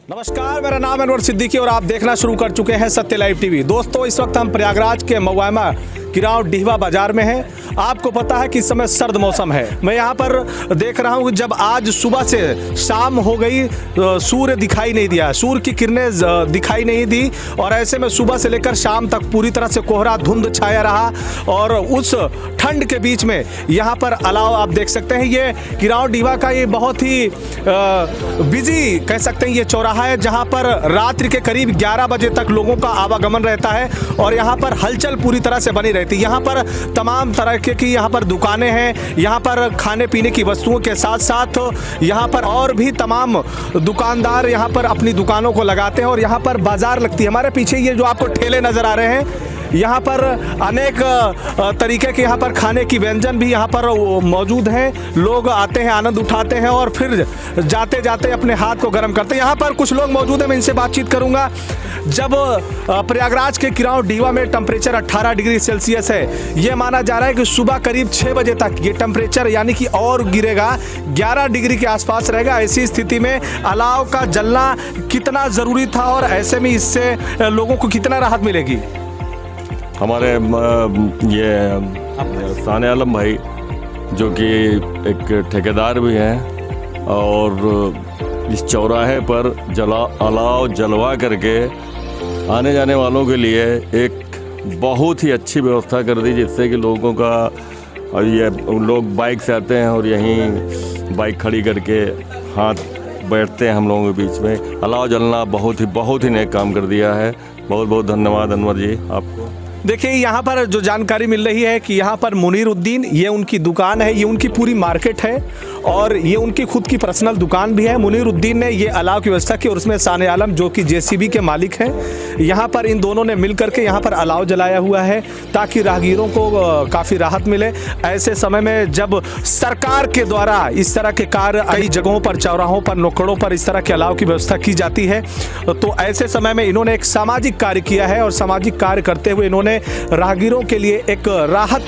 नमस्कार, मेरा नाम अनवर सिद्दीकी और आप देखना शुरू कर चुके हैं सत्य लाइव टीवी। दोस्तों, इस वक्त हम प्रयागराज के मवामा किराव डीहवा बाजार में हैं। आपको पता है कि इस समय सर्द मौसम है। मैं यहाँ पर देख रहा हूँ कि जब आज सुबह से शाम हो गई, सूर्य दिखाई नहीं दिया, सूर्य की किरणें दिखाई नहीं दी और ऐसे में सुबह से लेकर शाम तक पूरी तरह से कोहरा धुंध छाया रहा। और उस ठंड के बीच में यहाँ पर अलाव आप देख सकते हैं। ये किराव डीहवा का ये बहुत ही बिजी कह सकते हैं ये चौराहा है, जहाँ पर रात्रि के करीब 11 बजे तक लोगों का आवागमन रहता है और यहाँ पर हलचल पूरी तरह से बनी रहती है। यहाँ पर तमाम तरह की यहाँ पर दुकानें हैं। यहाँ पर खाने पीने की वस्तुओं के साथ साथ यहाँ पर और भी तमाम दुकानदार यहाँ पर अपनी दुकानों को लगाते हैं और यहाँ पर बाजार लगती है। हमारे पीछे ये जो आपको ठेले नजर आ रहे हैं, यहाँ पर अनेक तरीके के यहाँ पर खाने की व्यंजन भी यहाँ पर मौजूद हैं। लोग आते हैं, आनंद उठाते हैं और फिर जाते जाते अपने हाथ को गर्म करते हैं। यहाँ पर कुछ लोग मौजूद हैं, मैं इनसे बातचीत करूँगा। जब प्रयागराज के किराव डीहवा में टेम्परेचर 18 डिग्री सेल्सियस है, ये माना जा रहा है कि सुबह करीब 6 बजे तक ये टेम्परेचर यानी कि और गिरेगा, 11 डिग्री के आसपास रहेगा। ऐसी स्थिति में अलाव का जलना कितना ज़रूरी था और ऐसे में इससे लोगों को कितना राहत मिलेगी? हमारे ये साने आलम भाई जो कि एक ठेकेदार भी हैं और इस चौराहे पर अलाव जलवा करके आने जाने वालों के लिए एक बहुत ही अच्छी व्यवस्था कर दी, जिससे कि लोगों का और ये लोग बाइक से आते हैं और यहीं बाइक खड़ी करके हाथ बैठते हैं हम लोगों के बीच में। अलाव जलना बहुत ही नेक काम कर दिया है। बहुत बहुत धन्यवाद अनवर जी आपको। देखिए, यहाँ पर जो जानकारी मिल रही है कि यहाँ पर मुनीरुद्दीन, ये उनकी दुकान है, ये उनकी पूरी मार्केट है और ये उनकी खुद की पर्सनल दुकान भी है। मुनीरुद्दीन ने ये अलाव की व्यवस्था की और उसमें साने आलम जो कि जेसीबी के मालिक हैं, यहाँ पर इन दोनों ने मिल करके यहाँ पर अलाव जलाया हुआ है ताकि राहगीरों को काफ़ी राहत मिले। ऐसे समय में जब सरकार के द्वारा इस तरह के कार्य कई जगहों पर, चौराहों पर, नुक्कड़ों पर इस तरह के अलाव की व्यवस्था की जाती है, तो ऐसे समय में इन्होंने एक सामाजिक कार्य किया है और सामाजिक कार्य करते हुए इन्होंने राहगीरों के लिए एक राहत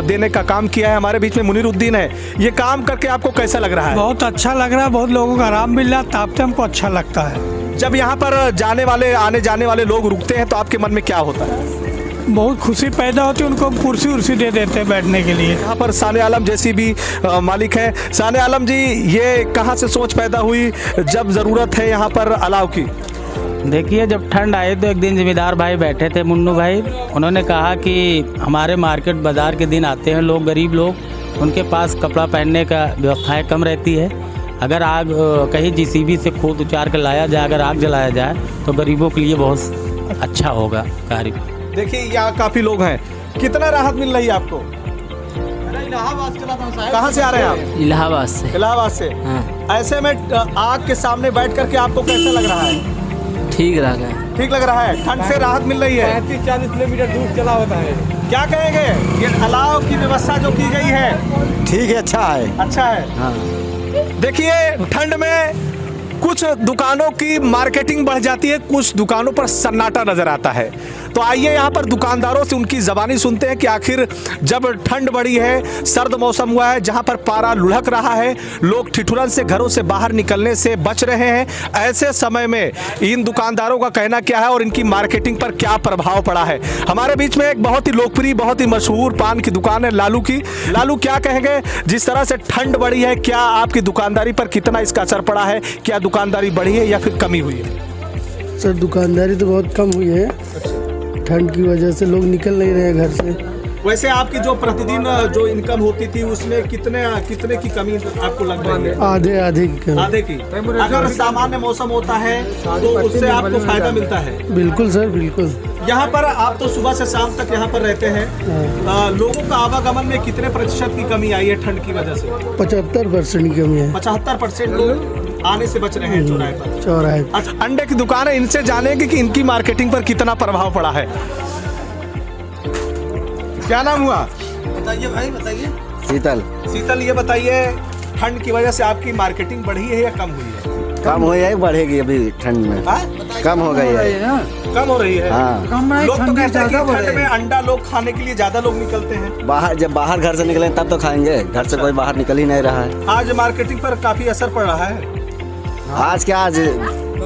देने का काम किया है। हमारे बीच में मुनीरुद्दीन है। ये काम करके आपको कैसा लग रहा है? बहुत अच्छा लग रहा है, बहुत लोगों को आराम मिल रहा है, तापते हमको अच्छा लगता है। जब यहाँ पर आने जाने वाले लोग रुकते हैं तो आपके मन में क्या होता है? बहुत खुशी पैदा होती है, उनको कुर्सी उर्सी दे देते हैं बैठने के लिए। यहाँ पर साने आलम जैसी भी मालिक है। साने आलम जी, ये कहाँ से सोच पैदा हुई जब ज़रूरत है यहाँ पर अलाव की? देखिए, जब ठंड आई तो एक दिन जिम्मेदार भाई बैठे थे, मुन्नू भाई, उन्होंने कहा कि हमारे मार्केट बाज़ार के दिन आते हैं लोग, गरीब लोग, उनके पास कपड़ा पहनने का व्यवस्थाएं कम रहती है। अगर आग कहीं जेसीबी से खोद उचार कर लाया जाए, अगर आग जलाया जाए तो गरीबों के लिए बहुत अच्छा होगा कार्य। देखिए, यहाँ काफ़ी लोग हैं। कितना राहत मिल रही है आपको? कहाँ से आ रहे हैं आप? इलाहाबाद से। इलाहाबाद से। हाँ। ऐसे में आग के सामने बैठ करके आपको कैसा लग रहा है? ठीक लग रहा है। ठीक लग रहा है। ठंड से राहत मिल रही है। 35-40 किलोमीटर दूर चला होता है। क्या कहेंगे, ये अलाव की व्यवस्था जो की गई है? ठीक है, अच्छा है। अच्छा है। हाँ। देखिए, ठंड में कुछ दुकानों की मार्केटिंग बढ़ जाती है, कुछ दुकानों पर सन्नाटा नजर आता है। तो आइए यहाँ पर दुकानदारों से उनकी ज़बानी सुनते हैं कि आखिर जब ठंड बढ़ी है, सर्द मौसम हुआ है, जहाँ पर पारा लुढ़क रहा है, लोग ठिठुरन से घरों से बाहर निकलने से बच रहे हैं, ऐसे समय में इन दुकानदारों का कहना क्या है और इनकी मार्केटिंग पर क्या प्रभाव पड़ा है। हमारे बीच में एक बहुत ही लोकप्रिय, बहुत ही मशहूर पान की दुकान है लालू की। लालू, क्या कहेंगे, जिस तरह से ठंड बढ़ी है, क्या आपकी दुकानदारी पर कितना इसका असर पड़ा है? क्या दुकानदारी बढ़ी है या फिर कमी हुई है? सर, दुकानदारी तो बहुत कम हुई है, ठंड की वजह से लोग निकल नहीं रहे घर से। वैसे आपकी जो प्रतिदिन जो इनकम होती थी उसमें कितने की कमी आपको लग रही है? आधे की कमी। आधे की। अगर सामान्य मौसम होता है तो उससे आपको फायदा मिलता है? बिल्कुल सर, बिल्कुल। यहाँ पर आप तो सुबह से शाम तक यहाँ पर रहते हैं, लोगों का आवागमन में कितने प्रतिशत की कमी आई है ठंड की वजह से? 75% की कमी है। 75% लोग आने से बच रहे हैं चौराहे पर। चौराहे। अच्छा, अंडे की दुकान है, इनसे जानेंगे कि इनकी मार्केटिंग पर कितना प्रभाव पड़ा है। क्या नाम हुआ? बताइए भाई, बताइए। शीतल। शीतल, ये बताइए, ठंड की वजह से आपकी मार्केटिंग बढ़ी है या कम हुई है? कम हो या बढ़ेगी अभी ठंड में? कम हो गई है। कम हो रही है। हाँ, लोग तो कहते हैं कि ठंड में अंडा लोग खाने के लिए ज्यादा लोग निकलते हैं। जब बाहर घर से निकलें तब तो खाएंगे, घर से कोई बाहर निकल ही नहीं रहा है। आज मार्केटिंग पर काफी असर पड़ रहा है। आज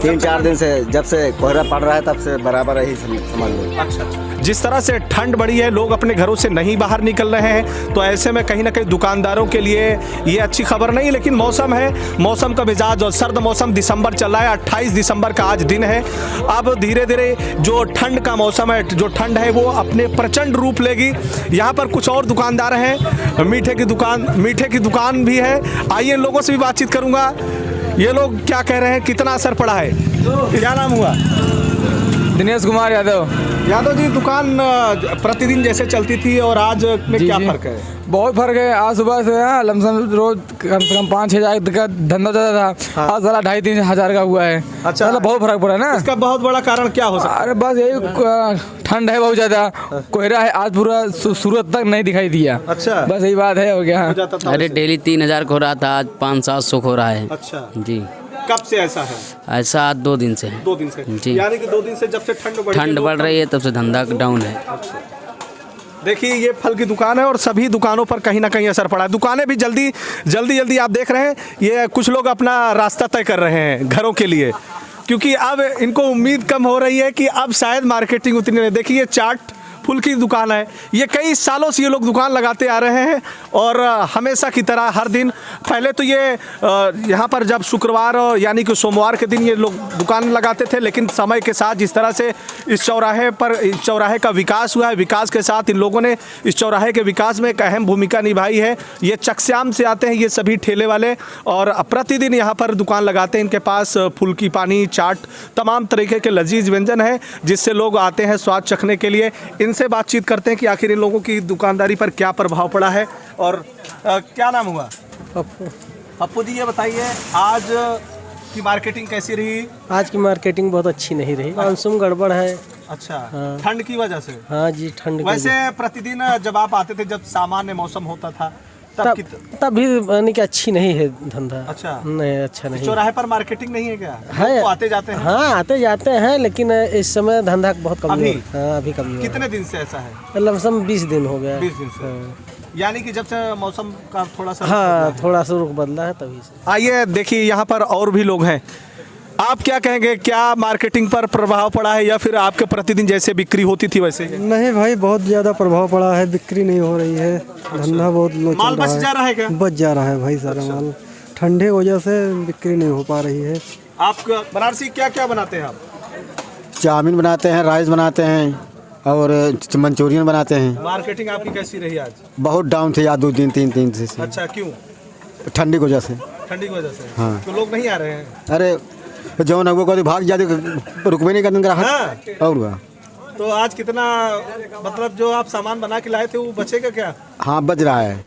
3-4 दिन से जब से कोहरा पड़ रहा है तब से बराबर ही समझ लो। अच्छा, जिस तरह से ठंड बढ़ी है, लोग अपने घरों से नहीं बाहर निकल रहे हैं, तो ऐसे में कहीं ना कहीं दुकानदारों के लिए ये अच्छी खबर नहीं। लेकिन मौसम है, मौसम का मिजाज और सर्द मौसम, दिसंबर चल रहा है, 28 दिसंबर का आज दिन है। अब धीरे धीरे जो ठंड का मौसम है, जो ठंड है वो अपने प्रचंड रूप लेगी। यहाँ पर कुछ और दुकानदार हैं, मीठे की दुकान भी है। आइए लोगों से भी बातचीत करूँगा, ये लोग क्या कह रहे हैं, कितना असर पड़ा है। क्या नाम हुआ? दिनेश कुमार यादव। यादव जी, दुकान प्रतिदिन जैसे चलती थी और आज में क्या फर्क है? बहुत फर्क है। आज सुबह से लमसम रोज कम से कम 5-6 हज़ार का धंधा जाता था। हाँ। आज साला 2.5-3 हज़ार का हुआ है। अच्छा, मतलब बहुत फर्क पड़ा ना। इसका बहुत बड़ा कारण क्या हो सकता है? अरे बस यही ठंड है, बहुत ज्यादा कोहरा है। आज पूरा सूरत तक नहीं दिखाई दिया। अच्छा, बस यही बात है। हो गया। अरे डेली 3000 हो रहा था, आज 500-700 हो रहा है। अच्छा जी, कब से ऐसा है? ऐसा 2 दिन से है। 2 दिन से जी। यानी कि 2 दिन से जब से ठंड बढ़ रही है तब से धंधा डाउन है। देखिए, ये फल की दुकान है और सभी दुकानों पर कहीं ना कहीं असर पड़ा है। दुकानें भी जल्दी आप देख रहे हैं, ये कुछ लोग अपना रास्ता तय कर रहे हैं घरों के लिए, क्योंकि अब इनको उम्मीद कम हो रही है कि अब शायद मार्केटिंग उतनी नहीं। देखिए, ये चाट फूल की दुकान है, ये कई सालों से ये लोग दुकान लगाते आ रहे हैं और हमेशा की तरह हर दिन। पहले तो ये यहाँ पर जब शुक्रवार यानी कि सोमवार के दिन ये लोग दुकान लगाते थे, लेकिन समय के साथ जिस तरह से इस चौराहे का विकास हुआ है, विकास के साथ इन लोगों ने इस चौराहे के विकास में एक अहम भूमिका निभाई है। ये चकश्याम से आते हैं ये सभी ठेले वाले और प्रतिदिन यहाँ पर दुकान लगाते हैं। इनके पास फूल की पानी, चाट, तमाम तरीके के लजीज व्यंजन है जिससे लोग आते हैं स्वाद चखने के लिए। इनसे बातचीत करते हैं कि आखिर इन लोगों की दुकानदारी पर क्या प्रभाव पड़ा है। और क्या नाम हुआ? पप्पू जी, ये बताइए आज की मार्केटिंग कैसी रही? आज की मार्केटिंग बहुत अच्छी नहीं रही, मानसून गड़बड़ है। अच्छा, हाँ। ठंड की वजह से? हाँ जी, ठंड की वैसे प्रतिदिन जब आप आते थे, जब सामान्य मौसम होता था, तब भी यानी कि अच्छी नहीं है धंधा। अच्छा, नहीं, अच्छा नहीं। चौराहे पर मार्केटिंग नहीं है क्या? है, तो आते जाते हैं। हाँ, आते जाते हैं, लेकिन इस समय धंधा बहुत कम अभी? हाँ, अभी कम। कितने दिन से ऐसा है? लमसम 20 दिन हो गया। 20 दिन से। हाँ। यानी कि जब से मौसम का थोड़ा सा हाँ, थोड़ा सा रुख बदला है तभी से। आइए देखिए, यहाँ पर और भी लोग हैं। आप क्या कहेंगे, क्या मार्केटिंग पर प्रभाव पड़ा है या फिर आपके प्रतिदिन जैसे बिक्री होती थी वैसे? नहीं भाई, बहुत ज़्यादा प्रभाव पड़ा है, बिक्री नहीं हो रही है। धंधा बहुत लो माल बच जा रहा है क्या? बच जा रहा है भाई, सारा माल ठंडे वजह से बिक्री नहीं हो पा रही है। आप बनारसी क्या क्या बनाते हैं आप? चाउमीन बनाते हैं, राइस बनाते हैं और मंचूरियन बनाते हैं। मार्केटिंग आपकी कैसी रही आज? बहुत डाउन थे यार, 2 दिन 3 दिन से। अच्छा, क्यों? ठंडी की वजह से। ठंडी की वजह से? हाँ। तो लोग नहीं आ रहे हैं? अरे जो नगो को भाग जाते, रुकवे नहीं करने हाँ। और हुआ। तो आज कितना, मतलब जो आप सामान बना के लाए थे वो बचेगा क्या? हाँ, बच रहा है।